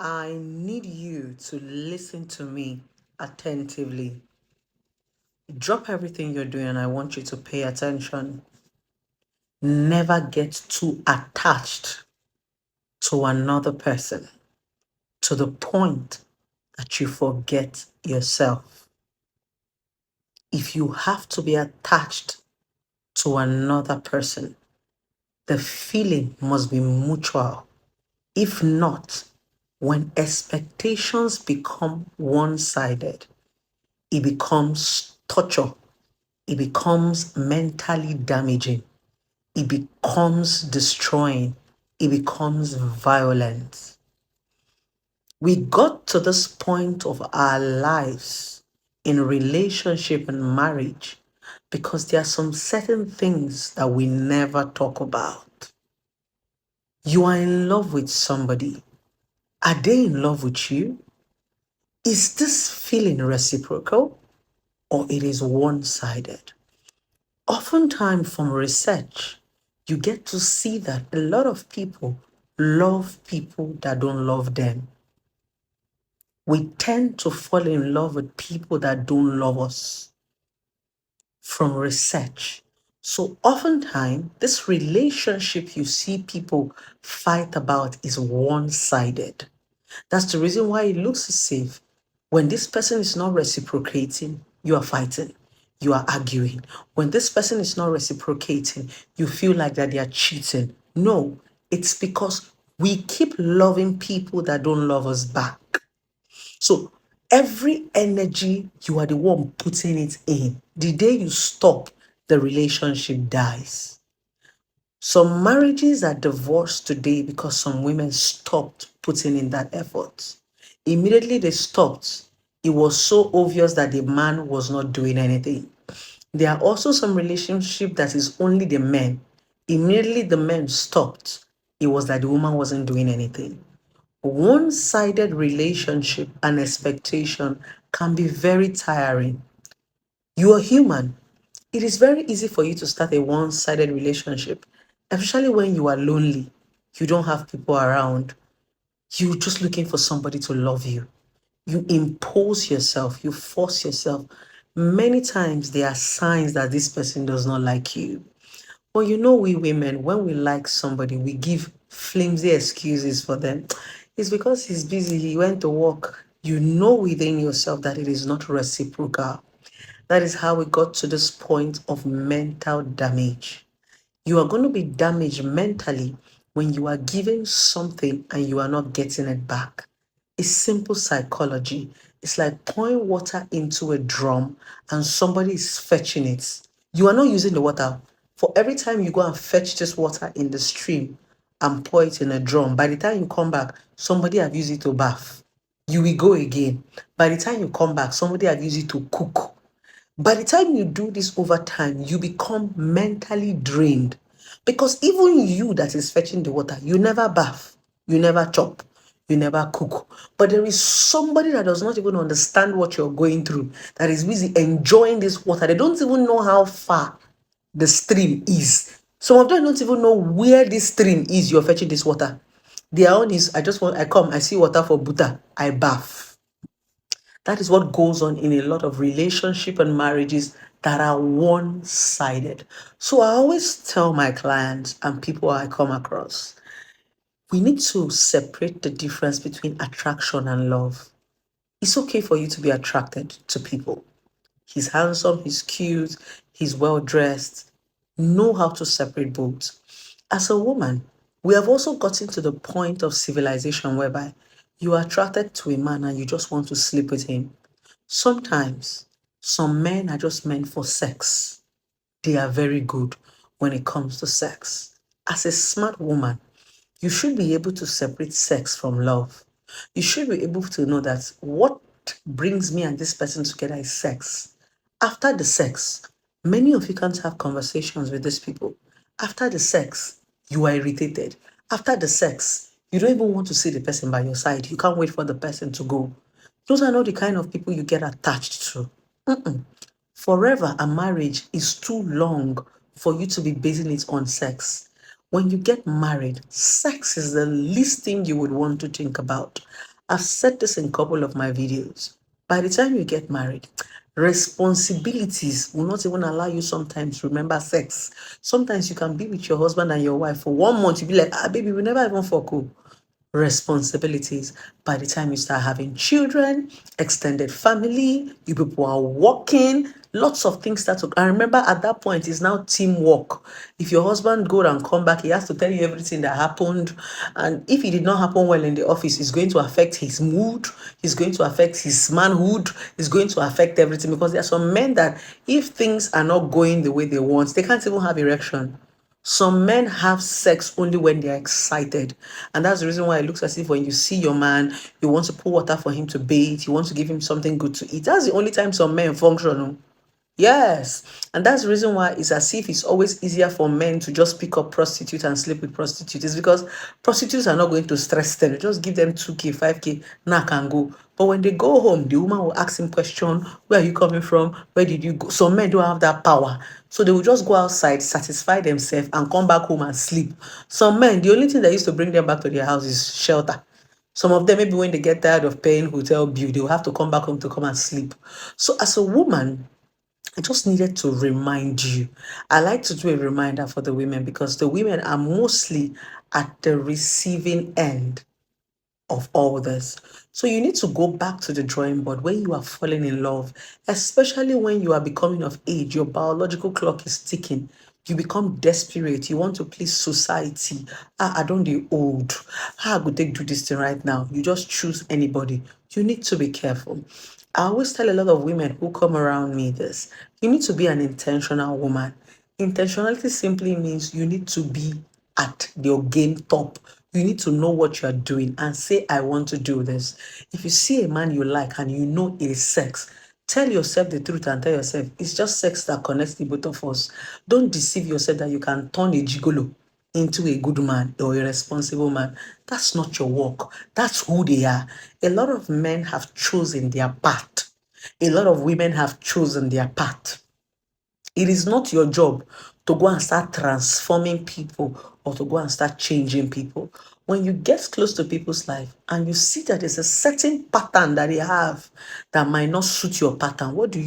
I need you to listen to me attentively. Drop everything you're doing and I want you to pay attention. Never get too attached to another person to the point that you forget yourself. If you have to be attached to another person, the feeling must be mutual. If not, when expectations become one sided, it becomes torture, it becomes mentally damaging, it becomes destroying, it becomes violent. We got to this point of our lives in relationship and marriage because there are some certain things that we never talk about. You are in love with somebody. Are they in love with you? Is this feeling reciprocal or it is one-sided? Oftentimes from research, you get to see that a lot of people love people that don't love them. We tend to fall in love with people that don't love us from research. So oftentimes, this relationship you see people fight about is one-sided. That's the reason why it looks safe. When this person is not reciprocating, you are fighting, you are arguing. When this person is not reciprocating, you feel like that they are cheating. No, it's because we keep loving people that don't love us back. So every energy, you are the one putting it in. The day you stop, the relationship dies. Some marriages are divorced today because some women stopped putting in that effort. Immediately they stopped, it was so obvious that the man was not doing anything. There are also some relationship that is only the men. Immediately the men stopped, it was that the woman wasn't doing anything. One-sided relationship and expectation can be very tiring. You are human. It is very easy for you to start a one-sided relationship, especially when you are lonely. You don't have people around. You're just looking for somebody to love you. You impose yourself, you force yourself. Many times there are signs that this person does not like you. But you know, we women, when we like somebody, we give flimsy excuses for them. It's because he's busy, he went to work. You know within yourself that it is not reciprocal. That is how we got to this point of mental damage. You are going to be damaged mentally when you are giving something and you are not getting it back. It's simple psychology. It's like pouring water into a drum and somebody is fetching it. You are not using the water. For every time you go and fetch this water in the stream and pour it in a drum, by the time you come back, somebody have used it to bath. You will go again. By the time you come back, somebody have used it to cook. By the time you do this over time, you become mentally drained because even you that is fetching the water, you never bath, you never chop, you never cook. But there is somebody that does not even understand what you're going through, that is busy enjoying this water. They don't even know how far the stream is. Some of them don't even know where this stream is you're fetching this water. Their own is, I come, I see water for Buddha, I bath. That is what goes on in a lot of relationship and marriages that are one-sided. So I always tell my clients and people I come across, we need to separate the difference between attraction and love. It's okay for you to be attracted to people. He's handsome, he's cute, he's well dressed. Know how to separate both. As a woman, we have also gotten to the point of civilization whereby you are attracted to a man and you just want to sleep with him. Sometimes some men are just meant for sex. They are very good when it comes to sex. As a smart woman, you should be able to separate sex from love. You should be able to know that what brings me and this person together is sex. After the sex, many of you can't have conversations with these people. After the sex, you are irritated. After the sex, you don't even want to see the person by your side. You can't wait for the person to go. Those are not the kind of people you get attached to. Forever, a marriage is too long for you to be basing it on sex. When you get married, sex is the least thing you would want to think about. I've said this in a couple of my videos. By the time you get married, responsibilities will not even allow you sometimes to remember sex. Sometimes you can be with your husband and your wife for 1 month, you'll be like, baby, we never even fuck. Oh. Responsibilities. By the time you start having children, extended family, you people are working, lots of things start to. I remember at that point, it's now teamwork. If your husband go and come back, he has to tell you everything that happened. And if it did not happen well in the office, it's going to affect his mood, it's going to affect his manhood, it's going to affect everything. Because there are some men that if things are not going the way they want, they can't even have erection. Some men have sex only when they're excited. And that's the reason why it looks as if when you see your man, you want to pour water for him to bathe, you want to give him something good to eat. That's the only time some men function. Oh. Yes. And that's the reason why it's as if it's always easier for men to just pick up prostitutes and sleep with prostitutes. It's because prostitutes are not going to stress them. You just give them 2K, 5K, now can go. But when they go home, the woman will ask him question, where are you coming from? Where did you go? Some men don't have that power. So they will just go outside, satisfy themselves, and come back home and sleep. Some men, the only thing that used to bring them back to their house is shelter. Some of them, maybe when they get tired of paying hotel bill, they will have to come back home to come and sleep. So as a woman, I just needed to remind you. I like to do a reminder for the women because the women are mostly at the receiving end of all this. So you need to go back to the drawing board when you are falling in love, especially when you are becoming of age, your biological clock is ticking. You become desperate. You want to please society. I don't be old. How I could take do this thing right now? You just choose anybody. You need to be careful. I always tell a lot of women who come around me this. You need to be an intentional woman. Intentionality simply means you need to be at your game top. You need to know what you're doing and say, I want to do this. If you see a man you like and you know it is sex, tell yourself the truth and tell yourself it's just sex that connects the both of us. Don't deceive yourself that you can turn a gigolo into a good man or a responsible man. That's not your work. That's who they are. A lot of men have chosen their path. A lot of women have chosen their path. It is not your job to go and start transforming people or to go and start changing people. When you get close to people's life and you see that there's a certain pattern that they have that might not suit your pattern, what do?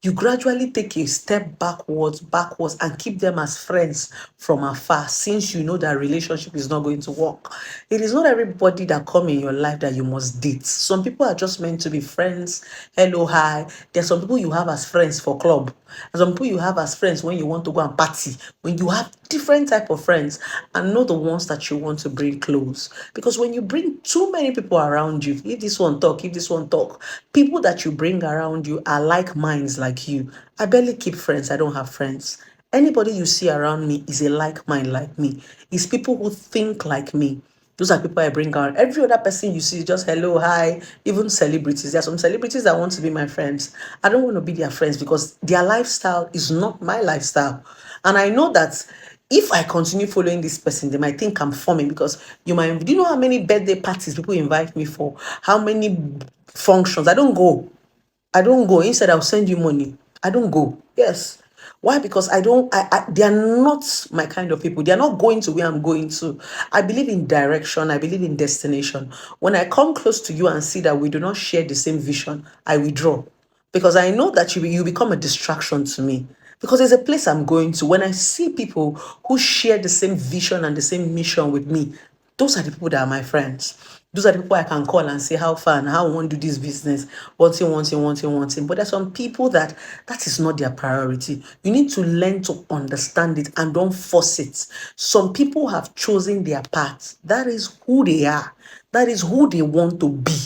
You gradually take a step backwards, and keep them as friends from afar since you know that relationship is not going to work. It is not everybody that come in your life that you must date. Some people are just meant to be friends. Hello, hi. There's some people you have as friends for club. And some people you have as friends when you want to go and party. When you have different type of friends and know the ones that you want to bring close. Because when you bring too many people around you, if this one talk, if this one talk, people that you bring around you are like minds like you. I barely keep friends. I don't have friends. Anybody you see around me is a like mind like me. It's people who think like me. Those are people I bring around. Every other person you see, just hello, hi, even celebrities. There are some celebrities that want to be my friends. I don't want to be their friends because their lifestyle is not my lifestyle. And I know that if I continue following this person, they might think I'm forming because do you know how many birthday parties people invite me for? How many functions? I don't go. Instead, I'll send you money. I don't go. Yes. Why? Because I don't, they are not my kind of people. They are not going to where I'm going to. I believe in direction. I believe in destination. When I come close to you and see that we do not share the same vision, I withdraw. Because I know that you become a distraction to me. Because there's a place I'm going to. When I see people who share the same vision and the same mission with me, those are the people that are my friends. Those are the people I can call and say how far and how I want to do this business. One thing. But there's some people that is not their priority. You need to learn to understand it and don't force it. Some people have chosen their path. That is who they are. That is who they want to be.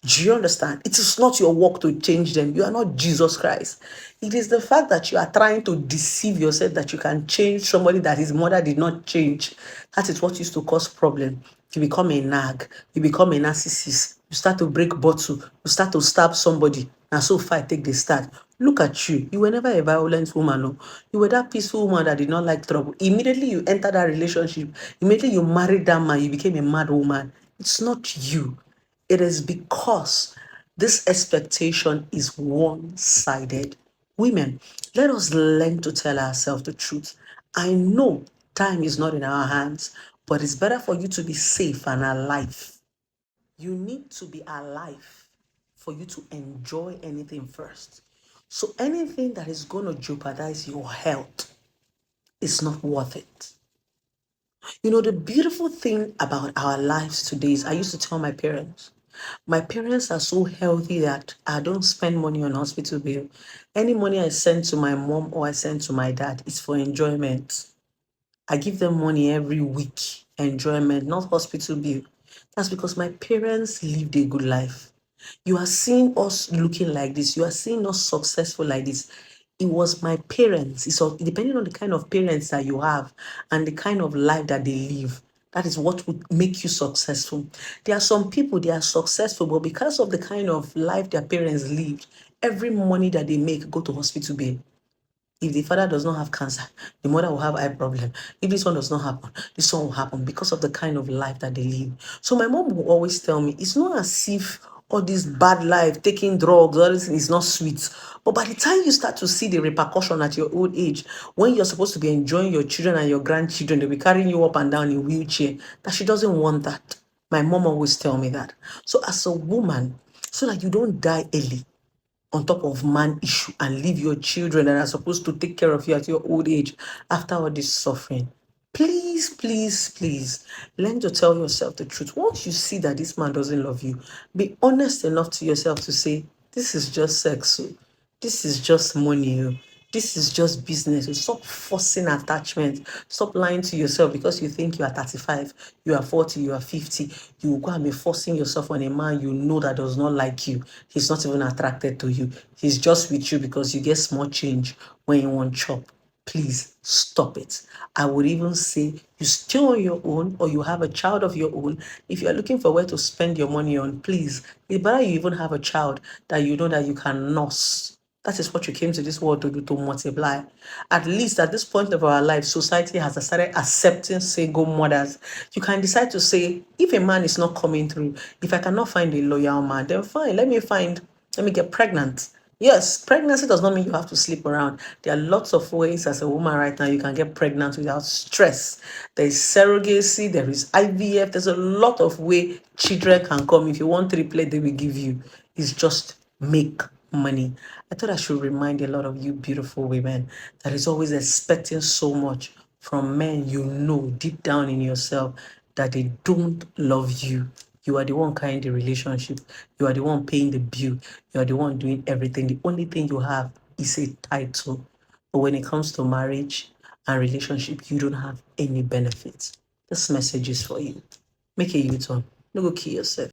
Do you understand? It is not your work to change them. You are not Jesus Christ. It is the fact that you are trying to deceive yourself that you can change somebody that his mother did not change. That is what used to cause problem. You become a nag. You become a narcissist. You start to break bottle. You start to stab somebody. And so far, take the start. Look at you. You were never a violent woman. No? You were that peaceful woman that did not like trouble. Immediately you entered that relationship. Immediately you married that man. You became a mad woman. It's not you. It is because this expectation is one-sided. Women, let us learn to tell ourselves the truth. I know time is not in our hands, but it's better for you to be safe and alive. You need to be alive for you to enjoy anything first. So anything that is going to jeopardize your health is not worth it. You know, the beautiful thing about our lives today is I used to tell my parents are so healthy that I don't spend money on hospital bill. Any money I send to my mom or I send to my dad is for enjoyment. I give them money every week, enjoyment, not hospital bill. That's because my parents lived a good life. You are seeing us looking like this. You are seeing us successful like this. It was my parents. It's all, depending on the kind of parents that you have and the kind of life that they live. That is what would make you successful. There are some people, they are successful, but because of the kind of life their parents lived, every money that they make go to hospital bill. If the father does not have cancer, the mother will have eye problem. If this one does not happen, this one will happen because of the kind of life that they live. So my mom will always tell me, it's not as if all this bad life, taking drugs, all this is not sweet. But by the time you start to see the repercussion at your old age, when you're supposed to be enjoying your children and your grandchildren, they'll be carrying you up and down in wheelchair, that she doesn't want that. My mom always tell me that. So as a woman, so that you don't die early, on top of man issue and leave your children that are supposed to take care of you at your old age after all this suffering. Please, please, please learn to tell yourself the truth. Once you see that this man doesn't love you, be honest enough to yourself to say, this is just sex. Oh. This is just money. Oh. This is just business. Oh. Stop forcing attachment. Stop lying to yourself because you think you are 35, you are 40, you are 50. You will go and be forcing yourself on a man you know that does not like you. He's not even attracted to you. He's just with you because you get small change when you want chop. Please stop it. I would even say you still on your own or you have a child of your own. If you're looking for where to spend your money on, please, it's better you even have a child that you know that you can nurse. That is what you came to this world to do, to multiply. At least at this point of our life, society has started accepting single mothers. You can decide to say, if a man is not coming through, if I cannot find a loyal man, then fine, let me get pregnant. Yes, pregnancy does not mean you have to sleep around. There are lots of ways as a woman right now you can get pregnant without stress. There is surrogacy, there is IVF, there's a lot of way children can come. If you want triplet, they will give you. It's just make money. I thought I should remind a lot of you beautiful women that is always expecting so much from men you know deep down in yourself that they don't love you. You are the one carrying the relationship. You are the one paying the bill. You are the one doing everything. The only thing you have is a title. But when it comes to marriage and relationship, you don't have any benefits. This message is for you. Make a U-turn. No go kill yourself.